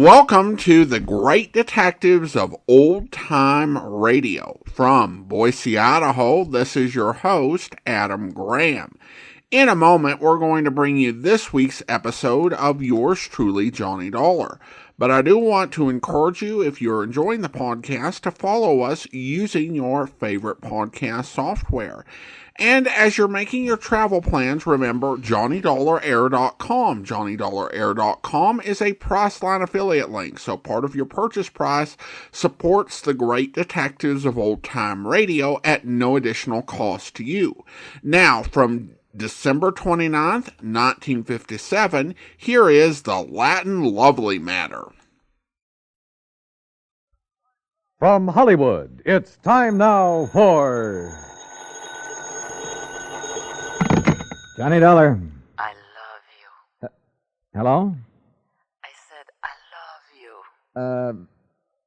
Welcome to the Great Detectives of Old Time Radio. From Boise, Idaho, this is your host, Adam Graham. In a moment, we're going to bring you this week's episode of yours truly, Johnny Dollar. But I do want to encourage you, if you're enjoying the podcast, to follow us using your favorite podcast software. And as you're making your travel plans, remember JohnnyDollarAir.com. JohnnyDollarAir.com is a Priceline affiliate link, so part of your purchase price supports the Great Detectives of Old Time Radio at no additional cost to you. Now, from December 29th, 1957, here is the Latin Lovely Matter. From Hollywood, it's time now for... Johnny Dollar. I love you. Hello? I said I love you.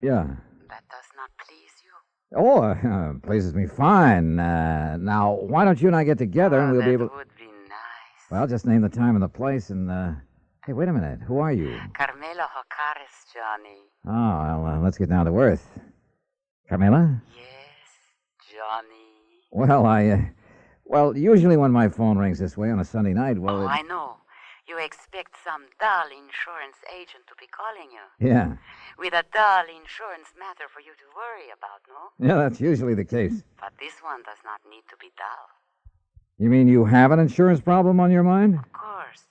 Yeah. That does not please you? Oh, pleases me fine. Now, why don't you and I get together and we'll be able... That would be nice. Well, just name the time and the place and, Hey, wait a minute. Who are you? Carmela Jocares, Johnny. Oh, well, let's get down to earth. Carmela? Yes, Johnny. Well, Well, usually when my phone rings this way on a Sunday night, well... I know. You expect some dull insurance agent to be calling you. Yeah. With a dull insurance matter for you to worry about, no? Yeah, that's usually the case. But this one does not need to be dull. You mean you have an insurance problem on your mind? Of course.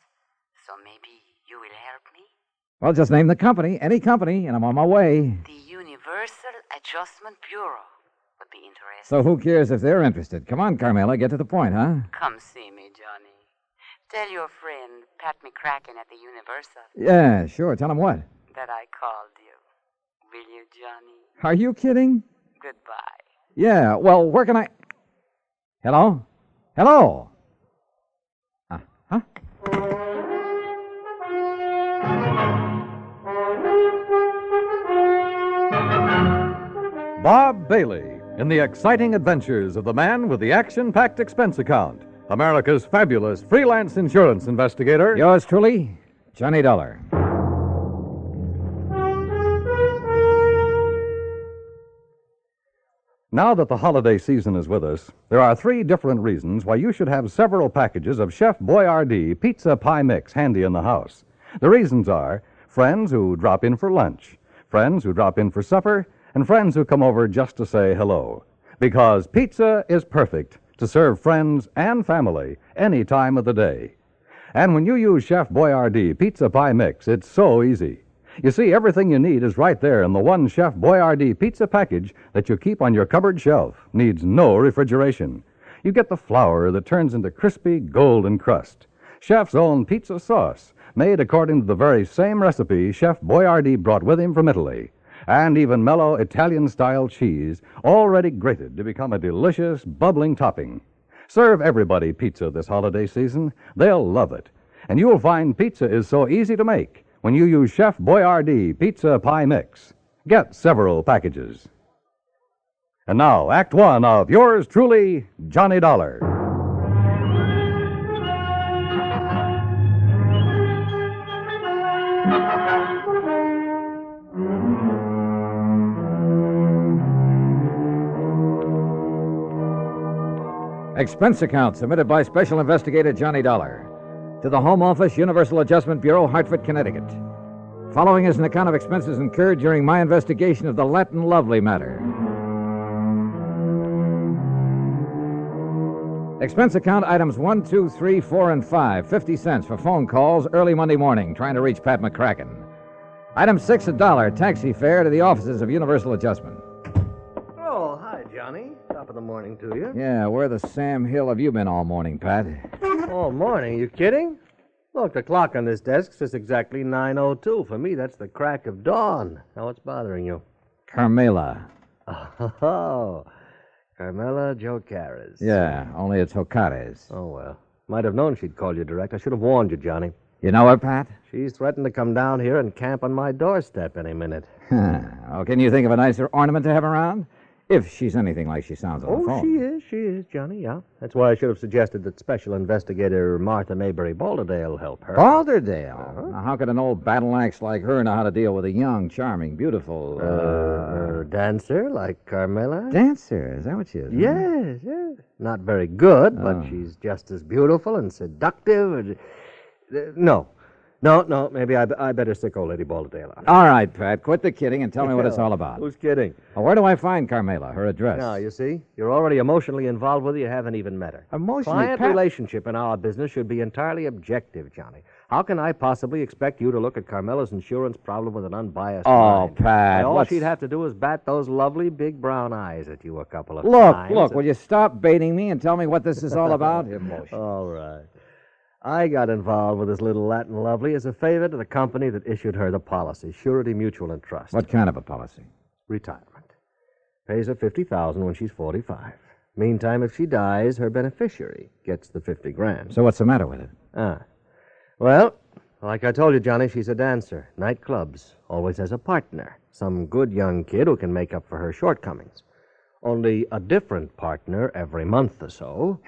So maybe you will help me? Well, just name the company, any company, and I'm on my way. The Universal Adjustment Bureau would be interesting. So who cares if they're interested? Come on, Carmela, get to the point, huh? Come see me, Johnny. Tell your friend, Pat McCracken at the Universal. Yeah, sure. Tell him what? That I called you. Will you, Johnny? Are you kidding? Goodbye. Yeah, well, where can I... Hello? Hello? Huh? Bob Bailey in the exciting adventures of the man with the action-packed expense account, America's fabulous freelance insurance investigator. Yours truly, Johnny Dollar. Now that the holiday season is with us, there are 3 different reasons why you should have several packages of Chef Boyardee Pizza Pie Mix handy in the house. The reasons are friends who drop in for lunch, friends who drop in for supper, and friends who come over just to say hello. Because pizza is perfect to serve friends and family any time of the day. And when you use Chef Boyardee Pizza Pie Mix, it's so easy. You see, everything you need is right there in the one Chef Boyardee pizza package that you keep on your cupboard shelf. Needs no refrigeration. You get the flour that turns into crispy golden crust. Chef's own pizza sauce, made according to the very same recipe Chef Boyardee brought with him from Italy. And even mellow Italian-style cheese, already grated to become a delicious, bubbling topping. Serve everybody pizza this holiday season. They'll love it. And you'll find pizza is so easy to make when you use Chef Boyardee Pizza Pie Mix. Get several packages. And now, Act 1 of yours truly, Johnny Dollar. Expense account submitted by Special Investigator Johnny Dollar to the Home Office, Universal Adjustment Bureau, Hartford, Connecticut. Following is an account of expenses incurred during my investigation of the Latin Lovely matter. Expense account items 1, 2, 3, 4, and 5, 50 cents for phone calls early Monday morning trying to reach Pat McCracken. Item 6, $1, taxi fare to the offices of Universal Adjustment. Oh, hi, Johnny. Top of the morning to you. Yeah, where the Sam Hill have you been all morning, Pat? All morning? You kidding? Look, the clock on this desk says exactly 9:02. For me, that's the crack of dawn. Now, what's bothering you? Carmela. Oh, Carmela Jocares. Yeah, only it's Jocares. Oh, well. Might have known she'd call you direct. I should have warned you, Johnny. You know her, Pat? She's threatened to come down here and camp on my doorstep any minute. Oh, can you think of a nicer ornament to have around? If she's anything like she sounds on the phone. She is, Johnny, yeah. That's why I should have suggested that Special Investigator Martha Mayberry Balderdale help her. Balderdale? Now, how could an old battle axe like her know how to deal with a young, charming, beautiful... dancer like Carmela? Dancer? Is that what she is? Yes. Not very good, but she's just as beautiful and seductive. No, maybe I better sick old Lady Balderdale out. All right, Pat, quit the kidding and tell me what it's all about. Who's kidding? Well, where do I find Carmela? Her address? Now, you see, you're already emotionally involved with her. You haven't even met her. Emotionally? Client relationship in our business should be entirely objective, Johnny. How can I possibly expect you to look at Carmela's insurance problem with an unbiased mind? Pat, All she'd have to do is bat those lovely big brown eyes at you a couple of times. Look, will you stop baiting me and tell me what this is all about? Emotion. All right. I got involved with this little Latin lovely as a favor to the company that issued her the policy, Surety Mutual and Trust. What kind of a policy? Retirement. Pays her $50,000 when she's 45. Meantime, if she dies, her beneficiary gets the $50,000. So what's the matter with it? Well, like I told you, Johnny, she's a dancer. Nightclubs. Always has a partner. Some good young kid who can make up for her shortcomings. Only a different partner every month or so.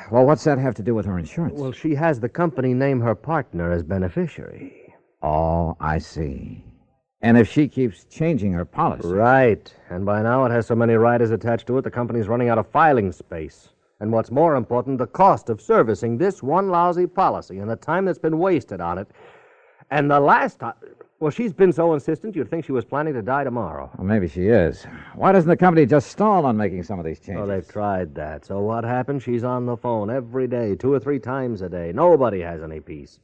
Well, what's that have to do with her insurance? Well, she has the company name her partner as beneficiary. Oh, I see. And if she keeps changing her policy... Right. And by now it has so many riders attached to it, the company's running out of filing space. And what's more important, the cost of servicing this one lousy policy and the time that's been wasted on it. And the last time... Well, she's been so insistent you'd think she was planning to die tomorrow. Well, maybe she is. Why doesn't the company just stall on making some of these changes? Oh, they've tried that. So what happened? She's on the phone every day, 2 or 3 times a day. Nobody has any peace.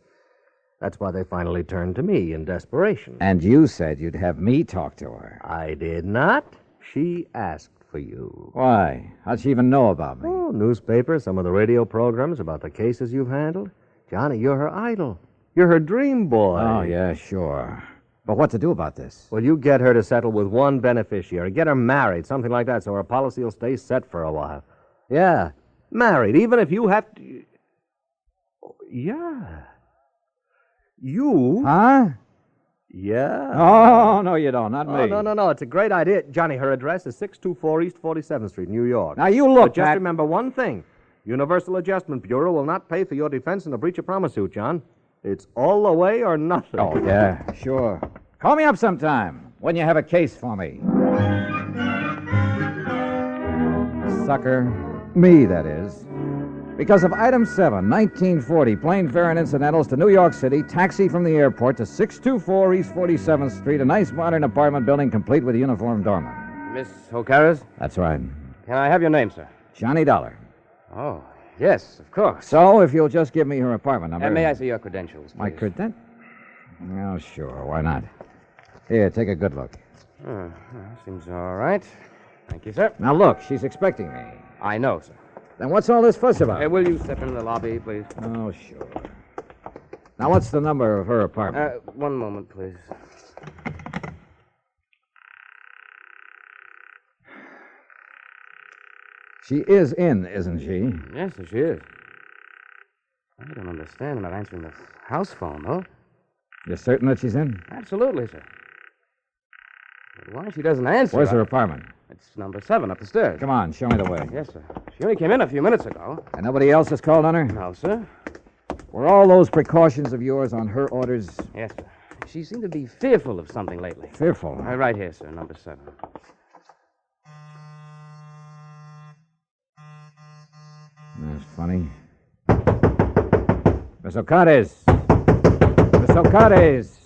That's why they finally turned to me in desperation. And you said you'd have me talk to her. I did not. She asked for you. Why? How'd she even know about me? Oh, newspapers, some of the radio programs about the cases you've handled. Johnny, you're her idol. You're her dream boy. Oh, yeah, sure. But what to do about this? Well, you get her to settle with one beneficiary. Get her married, something like that, so her policy will stay set for a while. Yeah, married, even if you have to... Yeah. You? Huh? Yeah. Oh, no, you don't. Not me. Oh, no. It's a great idea. Johnny, her address is 624 East 47th Street, New York. Now, you look, But just Pat. remember one thing. Universal Adjustment Bureau will not pay for your defense in a breach of promise suit, John. It's all the way or nothing. Oh, yeah, sure. Call me up sometime when you have a case for me. Sucker. Me, that is. Because of Item 7, 1940, plane fare and incidentals to New York City, taxi from the airport to 624 East 47th Street, a nice modern apartment building complete with a uniformed doorman. Miss O'Carras? That's right. Can I have your name, sir? Johnny Dollar. Oh, yes, of course. So, if you'll just give me her apartment number... May I see your credentials, please? My credentials? Oh, sure. Why not? Here, take a good look. Seems all right. Thank you, sir. Now, look, she's expecting me. I know, sir. Then what's all this fuss about? Will you step into the lobby, please? Oh, sure. Now, what's the number of her apartment? One moment, please. She is in, isn't she? Yes, sir, she is. I don't understand about answering the house phone, though. You're certain that she's in? Absolutely, sir. But why she doesn't answer... Where's her apartment? It's number 7 up the stairs. Come on, show me the way. Yes, sir. She only came in a few minutes ago. And nobody else has called on her? No, sir. Were all those precautions of yours on her orders? Yes, sir. She seemed to be fearful of something lately. Fearful? Right here, sir, number 7. That's funny. Miss O'Carras! Miss O'Carras!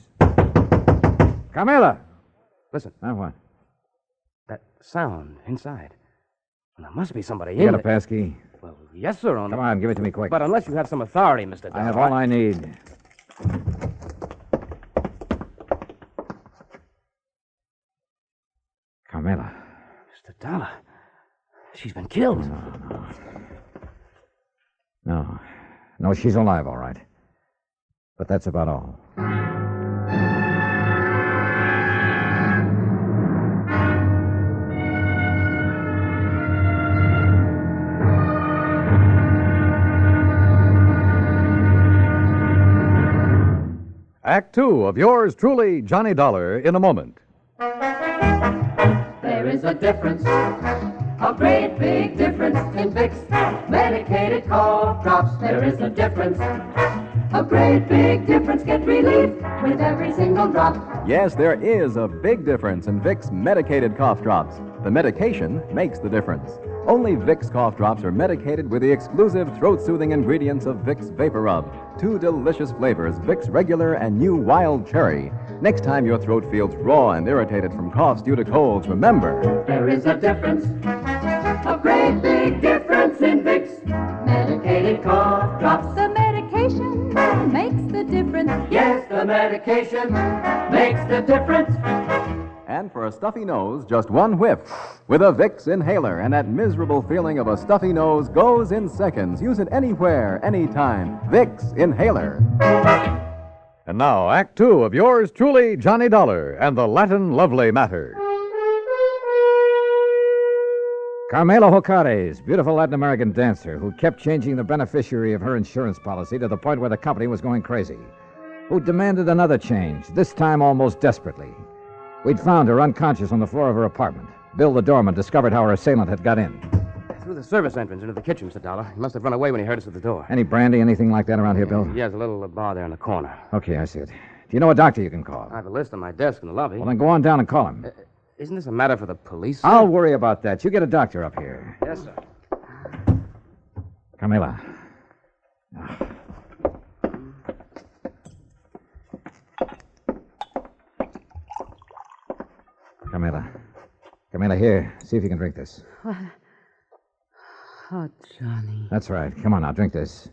Carmela! Listen. Now what? That sound inside. Well, there must be somebody You in got a there. passkey? Well, yes, sir. Come on, give it to me quick. But unless you have some authority, Mr. Dollar. I have all I need. Carmela. Mr. Dollar. She's been killed. No, she's alive, all right. But that's about all. Act 2 of yours truly, Johnny Dollar, in a moment. There is a difference A great big difference in Vicks medicated cough drops. There is a difference. A great big difference. Get relief with every single drop. Yes, there is a big difference in Vicks medicated cough drops. The medication makes the difference. Only Vicks cough drops are medicated with the exclusive throat-soothing ingredients of Vicks Vapor Rub. 2 delicious flavors, Vicks Regular and new Wild Cherry. Next time your throat feels raw and irritated from coughs due to colds, remember... There is a difference. A great big difference in Vicks medicated cough drops. The medication makes the difference. Yes, the medication makes the difference. And for a stuffy nose, just one whiff with a Vicks inhaler, and that miserable feeling of a stuffy nose goes in seconds. Use it anywhere, anytime. Vicks inhaler. And now, Act Two of yours truly, Johnny Dollar and the Latin Lovely Matter. Carmela Jocares, beautiful Latin American dancer who kept changing the beneficiary of her insurance policy to the point where the company was going crazy, who demanded another change, this time almost desperately. We'd found her unconscious on the floor of her apartment. Bill, the doorman, discovered how her assailant had got in. Through the service entrance into the kitchen, Mr. Dollar. He must have run away when he heard us at the door. Any brandy, anything like that around here, Bill? Yeah, there's a little bar there in the corner. Okay, I see it. Do you know a doctor you can call? I have a list on my desk in the lobby. Well, then go on down and call him. Isn't this a matter for the police, sir? I'll worry about that. You get a doctor up here. Yes, sir. Carmela. Carmela, here. See if you can drink this. What? Oh, Johnny. That's right. Come on now, drink this.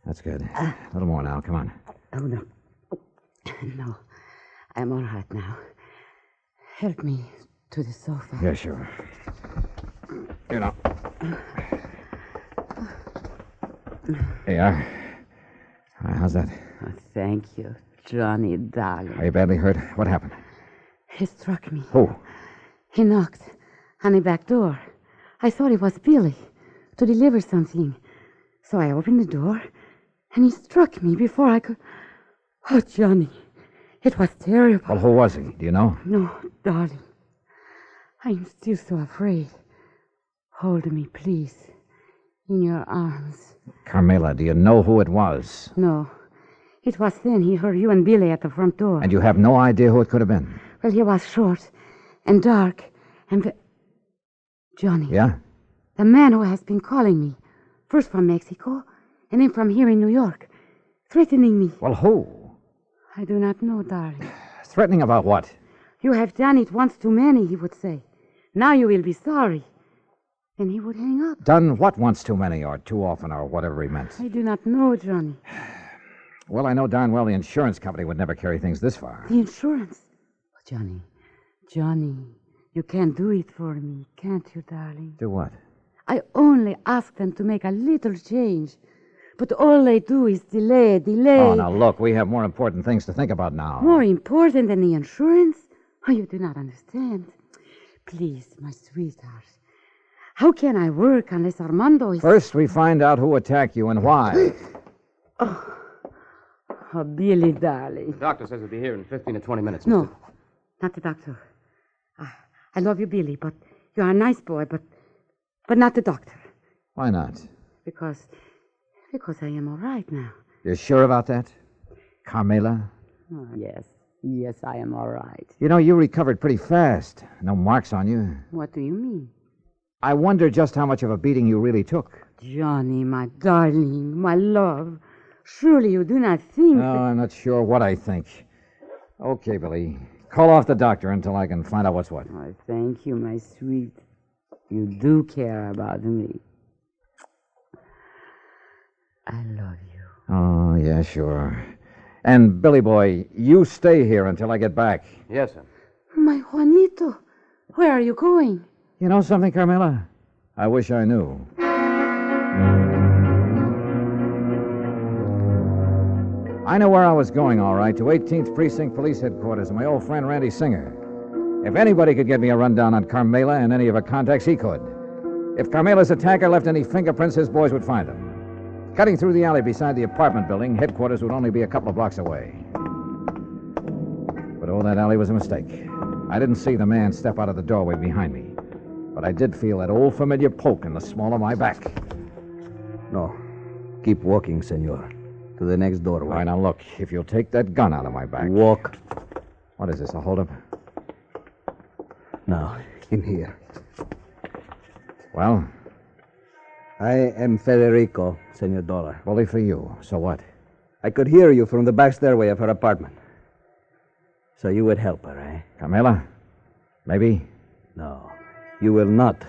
That's good. A little more now. Come on. Oh, no. No. I'm all right now. Help me to the sofa. Yeah, sure. Here now. There you are. How's that? Oh, thank you, Johnny, darling. Are you badly hurt? What happened? He struck me. Who? He knocked on the back door. I thought it was Billy to deliver something. So I opened the door, and he struck me before I could... Oh, Johnny, it was terrible. Well, who was he? Do you know? No, darling. I'm still so afraid. Hold me, please, in your arms. Carmela, do you know who it was? No. It was then he heard you and Billy at the front door. And you have no idea who it could have been? Well, he was short and dark and... Johnny. Yeah? The man who has been calling me. First from Mexico, and then from here in New York. Threatening me. Well, who? I do not know, darling. Threatening about what? You have done it once too many, he would say. Now you will be sorry. Then he would hang up. Done what once too many, or too often, or whatever he meant? I do not know, Johnny. Well, I know darn well the insurance company would never carry things this far. The insurance? Oh, Johnny, you can't do it for me, can't you, darling? Do what? I only ask them to make a little change. But all they do is delay. Oh, now look, we have more important things to think about now. More important than the insurance? Oh, you do not understand. Please, my sweetheart. How can I work unless Armando is... First, we find out who attacked you and why. Oh, Billy, darling. The doctor says he'll be here in 15 to 20 minutes. No, not the doctor. I love you, Billy, but you're a nice boy, but not the doctor. Why not? Because I am all right now. You're sure about that? Carmela? Oh, yes, I am all right. You know, you recovered pretty fast. No marks on you. What do you mean? I wonder just how much of a beating you really took. Johnny, my darling, my love. Surely you do not think... No, I'm not sure what I think. Okay, Billy. Call off the doctor until I can find out what's what. Oh, thank you, my sweet. You do care about me. I love you. Oh, yeah, sure. And, Billy boy, you stay here until I get back. Yes, sir. My Juanito, where are you going? You know something, Carmela? I wish I knew. I know where I was going, all right, to 18th Precinct Police Headquarters and my old friend Randy Singer. If anybody could get me a rundown on Carmela and any of her contacts, he could. If Carmela's attacker left any fingerprints, his boys would find them. Cutting through the alley beside the apartment building, headquarters would only be a couple of blocks away. But that alley was a mistake. I didn't see the man step out of the doorway behind me. but I did feel that old familiar poke in the small of my back. No. Keep walking, senor. To the next doorway. All right, now look, if you'll take that gun out of my back. Walk. What is this, a holdup? Now, in here. Well? I am Federico, Senor Dollar. Bully for you. So what? I could hear you from the back stairway of her apartment. So you would help her, eh? Carmela? Maybe? No, you will not,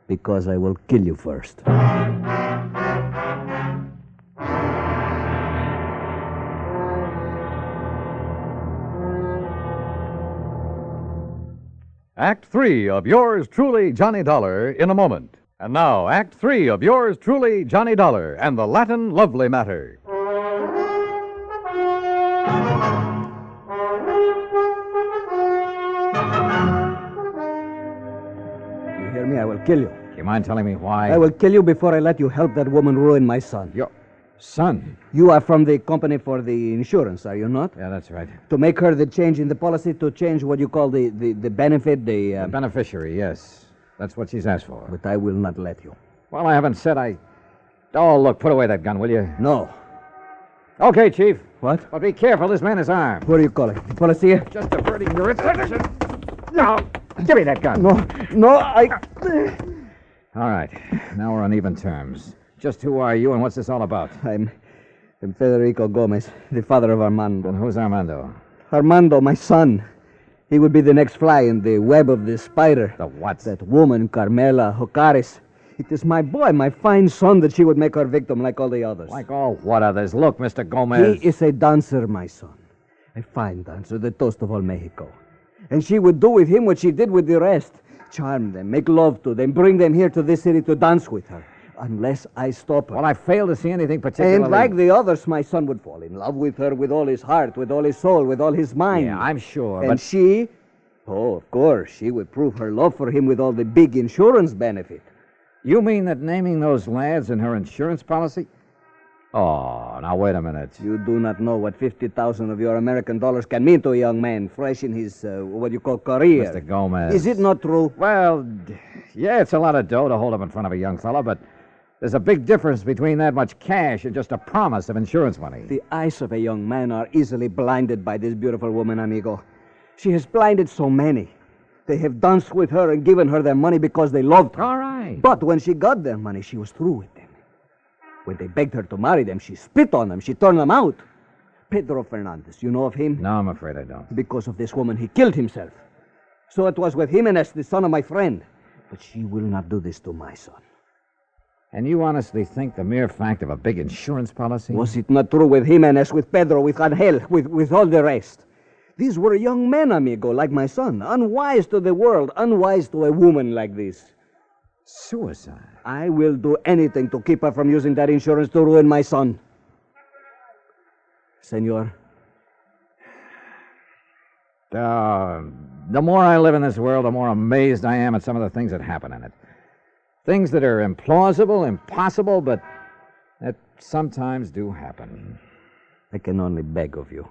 because I will kill you first. Act 3 of yours truly, Johnny Dollar, in a moment. And now, Act 3 of yours truly, Johnny Dollar, and the Latin Lovely Matter. You hear me? I will kill you. Do you mind telling me why? I will kill you before I let you help that woman ruin my son. Your son? You are from the company for the insurance, are you not? Yeah, that's right. To make her the change in the policy, to change what you call the benefit, The beneficiary, yes. That's what she's asked for. But I will not let you. Well, I haven't said I... Oh, look, put away that gun, will you? No. Okay, Chief. What? But be careful, this man is armed. What do you call it? The policy? Just diverting your attention. No, give me that gun. No, I... All right, now we're on even terms. Just who are you and what's this all about? I'm Federico Gomez, the father of Armando. And who's Armando? Armando, my son. He would be the next fly in the web of the spider. The what? That woman, Carmela Jocares. It is my boy, my fine son, that she would make her victim like all the others. Like all what others? Look, Mr. Gomez. He is a dancer, my son. A fine dancer, the toast of all Mexico. And she would do with him what she did with the rest. Charm them, make love to them, bring them here to this city to dance with her. Unless I stop her. Well, I fail to see anything particularly... And like the others, my son would fall in love with her with all his heart, with all his soul, with all his mind. Yeah, I'm sure, and but... she... Oh, of course, she would prove her love for him with all the big insurance benefit. You mean that naming those lads in her insurance policy? Oh, now wait a minute. You do not know what 50,000 of your American dollars can mean to a young man fresh in his, what you call, career. Mr. Gomez. Is it not true? Well, yeah, it's a lot of dough to hold up in front of a young fella, but there's a big difference between that much cash and just a promise of insurance money. The eyes of a young man are easily blinded by this beautiful woman, amigo. She has blinded so many. They have danced with her and given her their money because they loved her. All right. But when she got their money, she was through with them. When they begged her to marry them, she spit on them. She turned them out. Pedro Fernandez, you know of him? No, I'm afraid I don't. Because of this woman, he killed himself. So it was with Jimenez, the son of my friend. But she will not do this to my son. And you honestly think the mere fact of a big insurance policy? Was it not true with Jimenez, with Pedro, with Angel, with all the rest? These were young men, amigo, like my son. Unwise to the world, unwise to a woman like this. Suicide? I will do anything to keep her from using that insurance to ruin my son. Senor? The more I live in this world, the more amazed I am at some of the things that happen in it. Things that are implausible, impossible, but that sometimes do happen. I can only beg of you.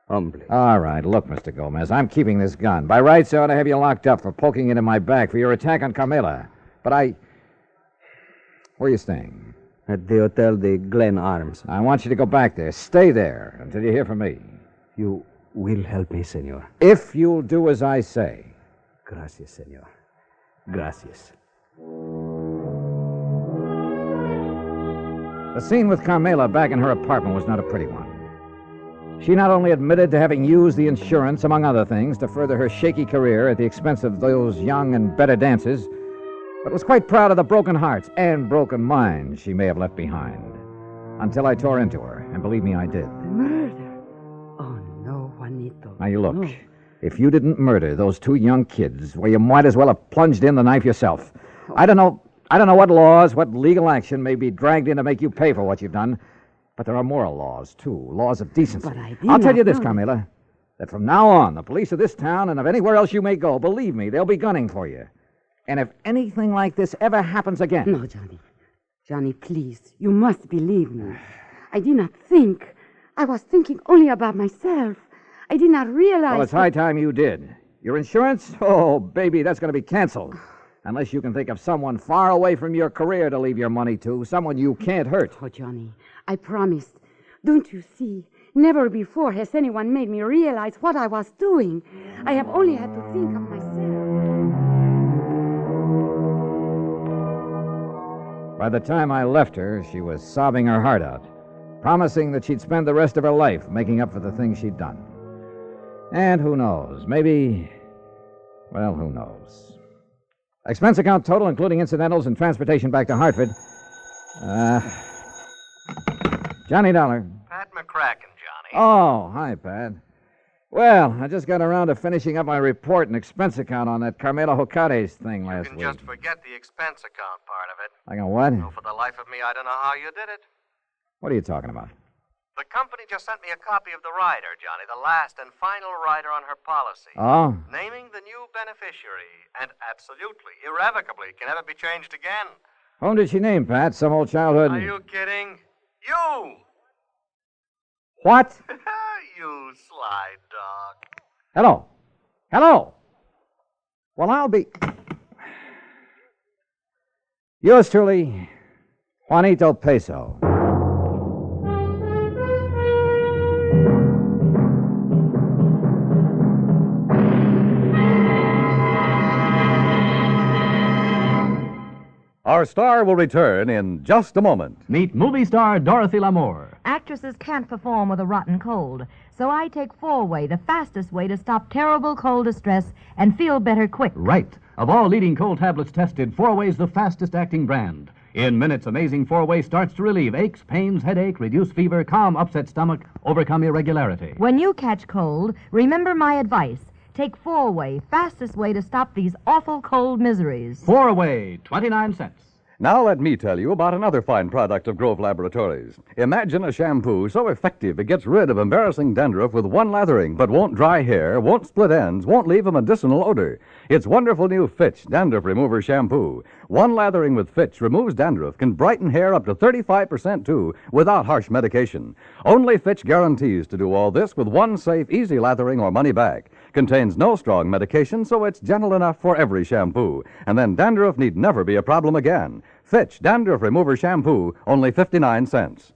Humbly. All right, look, Mr. Gomez, I'm keeping this gun. By rights, I ought to have you locked up for poking it in my back for your attack on Carmela. But Where are you staying? At the Hotel de Glen Arms. I want you to go back there. Stay there until you hear from me. You will help me, senor. If you'll do as I say. Gracias, senor. Gracias. The scene with Carmela back in her apartment was not a pretty one. She not only admitted to having used the insurance, among other things, to further her shaky career at the expense of those young and better dancers, but was quite proud of the broken hearts and broken minds she may have left behind. Until I tore into her, and believe me, I did. Murder? Oh, no, Juanito. Now, you look. No. If you didn't murder those two young kids, well, you might as well have plunged in the knife yourself. I don't know what laws, what legal action may be dragged in to make you pay for what you've done, but there are moral laws, too, laws of decency. But I did I'll tell not you this, know. Carmela, that from now on, the police of this town and of anywhere else you may go, believe me, they'll be gunning for you. And if anything like this ever happens again... No, Johnny. Johnny, please, you must believe me. I did not think. I was thinking only about myself. I did not realize... Well, it's high time you did. Your insurance? Oh, baby, that's going to be canceled. Unless you can think of someone far away from your career to leave your money to, someone you can't hurt. Oh, Johnny, I promised. Don't you see? Never before has anyone made me realize what I was doing. I have only had to think of myself. By the time I left her, she was sobbing her heart out, promising that she'd spend the rest of her life making up for the things she'd done. And who knows, maybe... Well, who knows? Expense account total, including incidentals and transportation back to Hartford. Johnny Dollar. Pat McCracken, Johnny. Oh, hi, Pat. Well, I just got around to finishing up my report and expense account on that Carmela Jocares thing last week. You can just forget the expense account part of it. I got what? Oh, for the life of me, I don't know how you did it. What are you talking about? The company just sent me a copy of the rider, Johnny, the last and final rider on her policy. Oh? Naming the new beneficiary, and absolutely, irrevocably, can never be changed again. Whom did she name, Pat? Some old childhood... Are you kidding? You! What? You sly dog. Hello. Hello. Well, I'll be... Yours truly, Juanito Peso. Our star will return in just a moment. Meet movie star Dorothy Lamour. Actresses can't perform with a rotten cold, so I take 4-Way, the fastest way to stop terrible cold distress and feel better quick. Right. Of all leading cold tablets tested, 4-Way's the fastest acting brand. In minutes, Amazing 4-Way starts to relieve aches, pains, headache, reduce fever, calm upset stomach, overcome irregularity. When you catch cold, remember my advice. Take 4-Way, fastest way to stop these awful cold miseries. 4-Way, 29 cents. Now let me tell you about another fine product of Grove Laboratories. Imagine a shampoo so effective it gets rid of embarrassing dandruff with one lathering, but won't dry hair, won't split ends, won't leave a medicinal odor. It's wonderful new Fitch Dandruff Remover Shampoo. One lathering with Fitch removes dandruff, can brighten hair up to 35% too, without harsh medication. Only Fitch guarantees to do all this with one safe, easy lathering or money back. Contains no strong medication, so it's gentle enough for every shampoo. And then dandruff need never be a problem again. Fitch Dandruff Remover Shampoo, only 59 cents.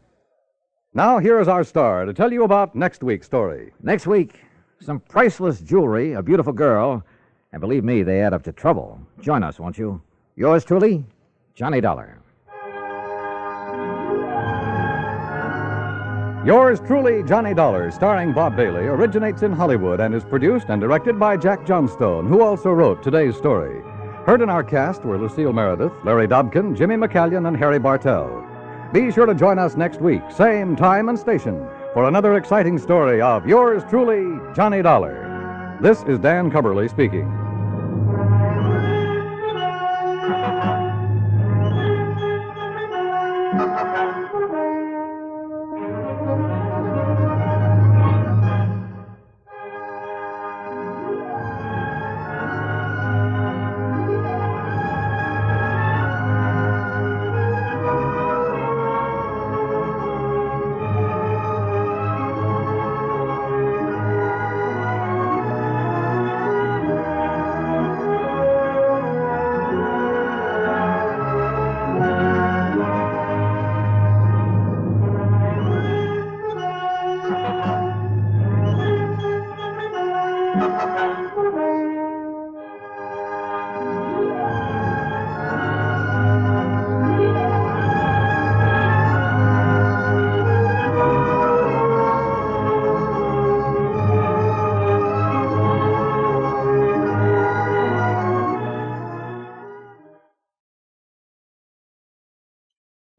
Now, here is our star to tell you about next week's story. Next week, some priceless jewelry, a beautiful girl, and believe me, they add up to trouble. Join us, won't you? Yours truly, Johnny Dollar. Yours truly, Johnny Dollar, starring Bob Bailey, originates in Hollywood and is produced and directed by Jack Johnstone, who also wrote today's story. Heard in our cast were Lucille Meredith, Larry Dobkin, Jimmy McCallion, and Harry Bartell. Be sure to join us next week, same time and station, for another exciting story of yours truly, Johnny Dollar. This is Dan Cubberly speaking.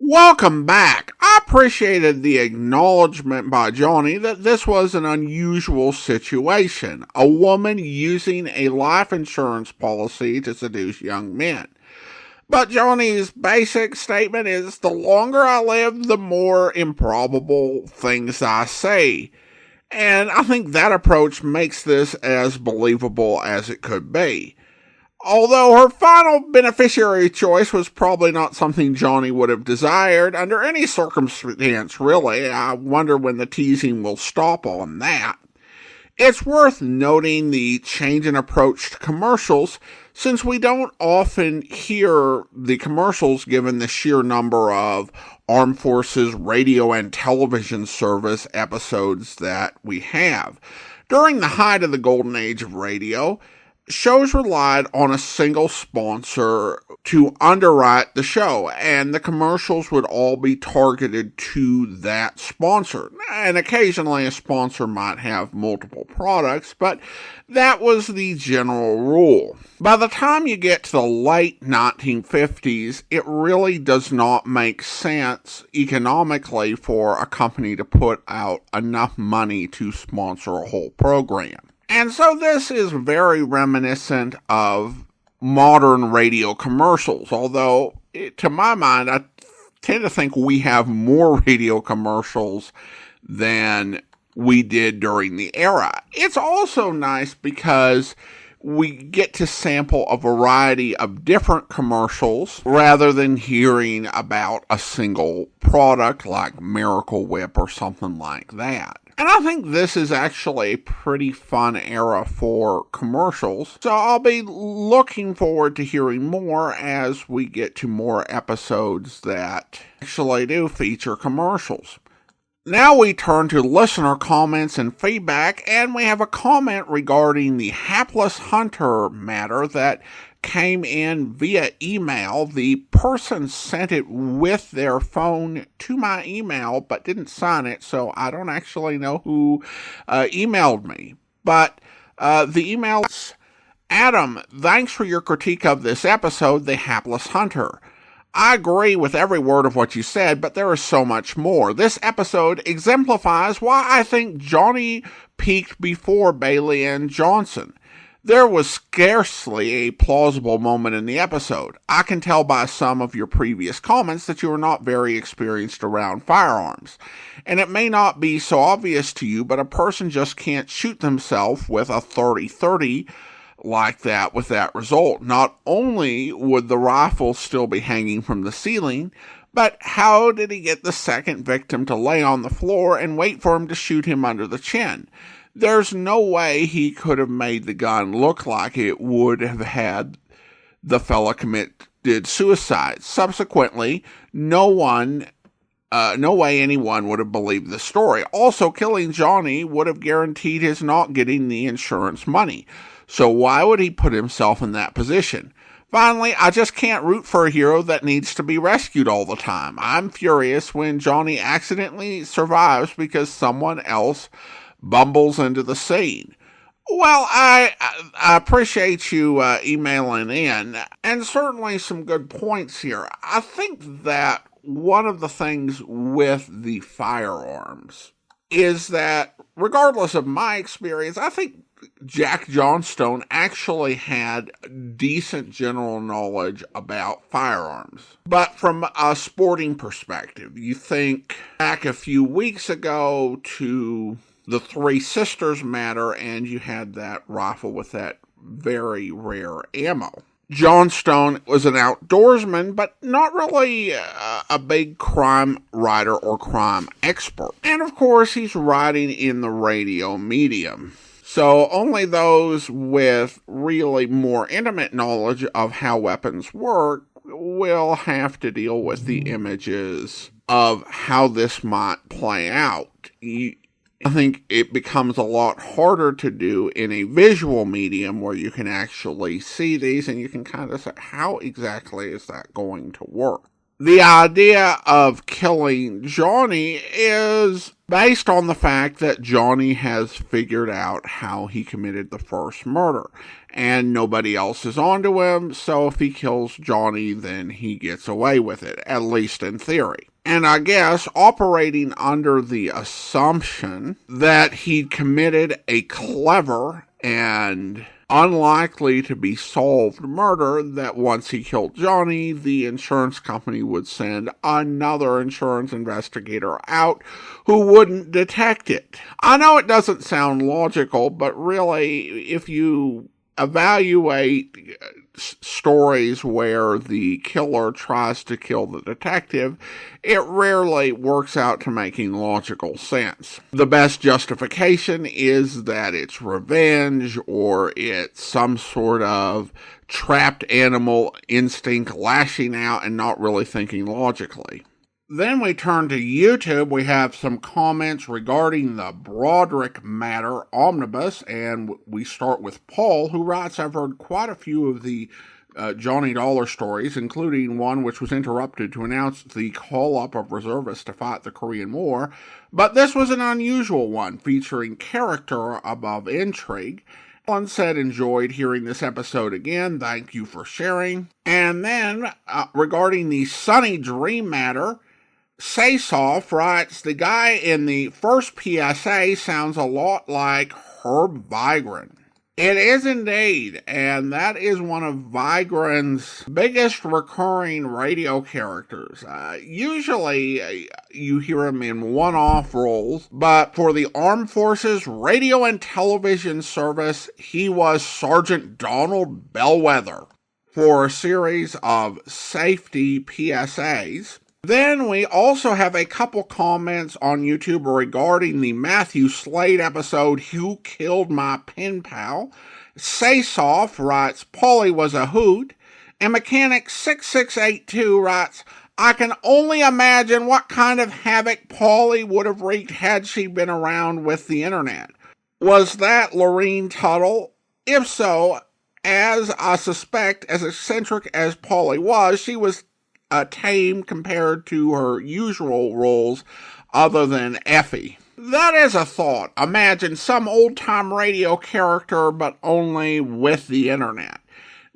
Welcome back. I appreciated the acknowledgement by Johnny that this was an unusual situation. A woman using a life insurance policy to seduce young men. But Johnny's basic statement is, the longer I live, the more improbable things I see. And I think that approach makes this as believable as it could be. Although her final beneficiary choice was probably not something Johnny would have desired under any circumstance, really. I wonder when the teasing will stop on that. It's worth noting the change in approach to commercials, since we don't often hear the commercials given the sheer number of Armed Forces radio and television service episodes that we have. During the height of the golden age of radio, shows relied on a single sponsor to underwrite the show, and the commercials would all be targeted to that sponsor. And occasionally a sponsor might have multiple products, but that was the general rule. By the time you get to the late 1950s, it really does not make sense economically for a company to put out enough money to sponsor a whole program. And so this is very reminiscent of modern radio commercials, although to my mind, I tend to think we have more radio commercials than we did during the era. It's also nice because we get to sample a variety of different commercials rather than hearing about a single product like Miracle Whip or something like that. And I think this is actually a pretty fun era for commercials, so I'll be looking forward to hearing more as we get to more episodes that actually do feature commercials. Now we turn to listener comments and feedback, and we have a comment regarding the hapless hunter matter that came in via email. The person sent it with their phone to my email, but didn't sign it, so I don't actually know who emailed me. But the email is, Adam, thanks for your critique of this episode, The Hapless Hunter. I agree with every word of what you said, but there is so much more. This episode exemplifies why I think Johnny peaked before Bailey and Johnson. There was scarcely a plausible moment in the episode. I can tell by some of your previous comments that you are not very experienced around firearms. And it may not be so obvious to you, but a person just can't shoot themselves with a 30-30 like that with that result. Not only would the rifle still be hanging from the ceiling, but how did he get the second victim to lay on the floor and wait for him to shoot him under the chin? There's no way he could have made the gun look like it would have had the fella committed suicide. Subsequently, no way anyone would have believed the story. Also, killing Johnny would have guaranteed his not getting the insurance money. So why would he put himself in that position? Finally, I just can't root for a hero that needs to be rescued all the time. I'm furious when Johnny accidentally survives because someone else bumbles into the scene. Well, I appreciate you emailing in, and certainly some good points here. I think that one of the things with the firearms is that, regardless of my experience, I think Jack Johnstone actually had decent general knowledge about firearms. But from a sporting perspective, you think back a few weeks ago to the Three Sisters matter, and you had that rifle with that very rare ammo. Johnstone was an outdoorsman, but not really a big crime writer or crime expert. And of course, he's writing in the radio medium. So only those with really more intimate knowledge of how weapons work will have to deal with the images of how this might play out. I think it becomes a lot harder to do in a visual medium where you can actually see these and you can kind of say, how exactly is that going to work? The idea of killing Johnny is based on the fact that Johnny has figured out how he committed the first murder, and nobody else is onto him, so if he kills Johnny, then he gets away with it, at least in theory. And I guess operating under the assumption that he'd committed a clever and unlikely to be solved murder, that once he killed Johnny, the insurance company would send another insurance investigator out who wouldn't detect it. I know it doesn't sound logical, but really, if you evaluate stories where the killer tries to kill the detective, it rarely works out to making logical sense. The best justification is that it's revenge or it's some sort of trapped animal instinct lashing out and not really thinking logically. Then we turn to YouTube. We have some comments regarding the Broderick matter omnibus, and we start with Paul, who writes, I've heard quite a few of the Johnny Dollar stories, including one which was interrupted to announce the call-up of reservists to fight the Korean War, but this was an unusual one, featuring character above intrigue. Alan said, enjoyed hearing this episode again. Thank you for sharing. And then, regarding the Sunny Dream matter, Saysoff writes, the guy in the first PSA sounds a lot like Herb Vigran. It is indeed, and that is one of Vigran's biggest recurring radio characters. Usually you hear him in one-off roles, but for the Armed Forces Radio and Television Service, he was Sergeant Donald Bellwether for a series of safety PSAs. Then we also have a couple comments on YouTube regarding the Matthew Slade episode, Who Killed My Pen Pal? Saysoff writes, Polly was a hoot. And Mechanic6682 writes, I can only imagine what kind of havoc Polly would have wreaked had she been around with the internet. Was that Lorene Tuttle? If so, as I suspect, as eccentric as Polly was, she was tame compared to her usual roles other than Effie. That is a thought. Imagine some old-time radio character, but only with the internet.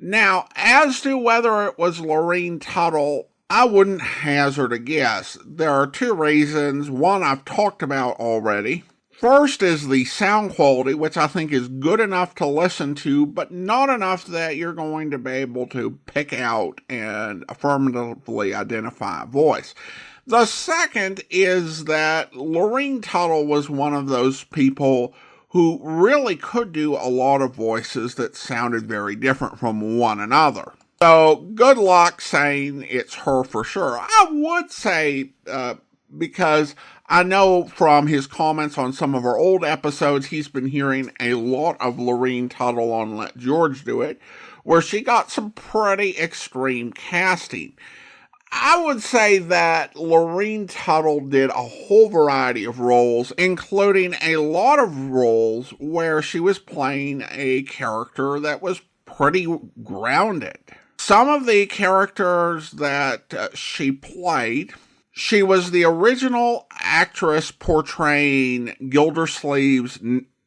Now, as to whether it was Lorene Tuttle, I wouldn't hazard a guess. There are two reasons. One I've talked about already. First is the sound quality, which I think is good enough to listen to, but not enough that you're going to be able to pick out and affirmatively identify a voice. The second is that Lorene Tuttle was one of those people who really could do a lot of voices that sounded very different from one another. So good luck saying it's her for sure. I would say, because I know from his comments on some of our old episodes, he's been hearing a lot of Lorene Tuttle on Let George Do It, where she got some pretty extreme casting. I would say that Lorene Tuttle did a whole variety of roles, including a lot of roles where she was playing a character that was pretty grounded. Some of the characters that she played, she was the original actress portraying Gildersleeve's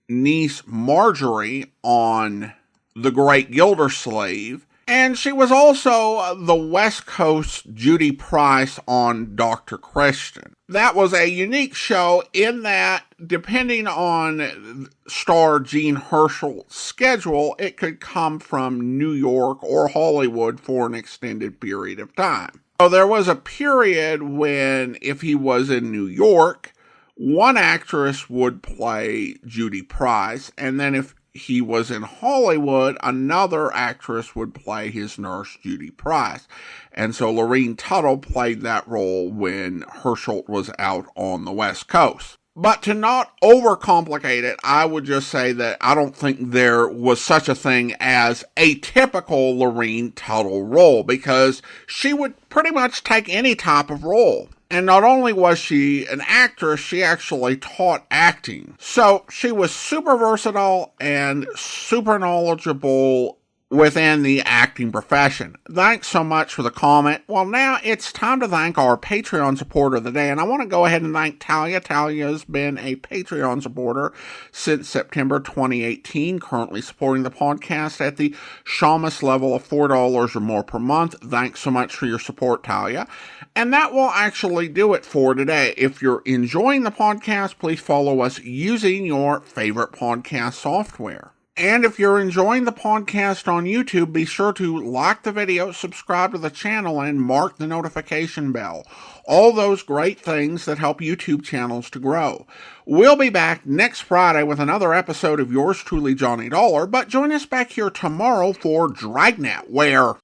niece Marjorie on The Great Gildersleeve, and she was also the West Coast Judy Price on Dr. Christian. That was a unique show in that, depending on star Jean Herschel's schedule, it could come from New York or Hollywood for an extended period of time. So there was a period when, if he was in New York, one actress would play Judy Price, and then if he was in Hollywood, another actress would play his nurse, Judy Price. And so Lorene Tuttle played that role when Herschel was out on the West Coast. But to not overcomplicate it, I would just say that I don't think there was such a thing as a typical Lorene Tuttle role, because she would pretty much take any type of role. And not only was she an actress, she actually taught acting. So she was super versatile and super knowledgeable within the acting profession. Thanks so much for the comment. Well, now it's time to thank our Patreon supporter of the day, and I want to go ahead and thank Talia. Talia's been a Patreon supporter since September 2018, currently supporting the podcast at the Shamus level of $4 or more per month. Thanks so much for your support, Talia. And that will actually do it for today. If you're enjoying the podcast, please follow us using your favorite podcast software. And if you're enjoying the podcast on YouTube, be sure to like the video, subscribe to the channel, and mark the notification bell. All those great things that help YouTube channels to grow. We'll be back next Friday with another episode of yours truly, Johnny Dollar, but join us back here tomorrow for Dragnet, where...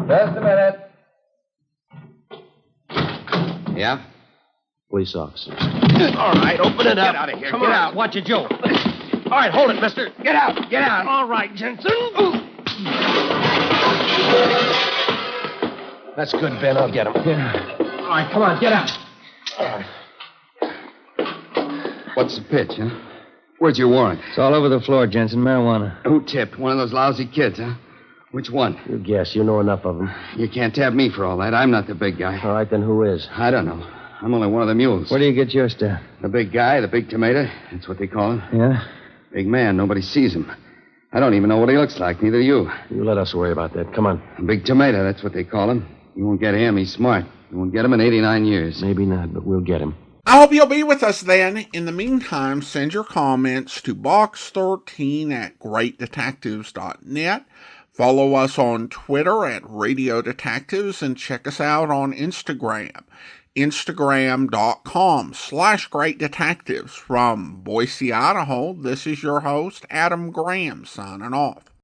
Just a minute. Yeah? Police officer. All right, open it up. Get out of here. Come Get on. out. Watch it, Joe. All right, hold it, mister. Get out. Get out. All right, Jensen. That's good, Ben. I'll get him. Yeah. All right, come on, get out. What's the pitch, huh? Where's your warrant? It's all over the floor, Jensen. Marijuana. Who tipped? One of those lousy kids, huh? Which one? You guess. You know enough of them. You can't tap me for all that. I'm not the big guy. All right, then who is? I don't know. I'm only one of the mules. Where do you get your stuff? The big guy, the big tomato. That's what they call him. Yeah? Big man. Nobody sees him. I don't even know what he looks like. Neither do you. You let us worry about that. Come on. Big tomato. That's what they call him. You won't get him. He's smart. You won't get him in 89 years. Maybe not, but we'll get him. I hope you'll be with us then. In the meantime, send your comments to box13@greatdetectives.net. Follow us on Twitter at Radio Detectives and check us out on Instagram. Instagram.com/Great Detectives. From Boise, Idaho, this is your host, Adam Graham, signing off.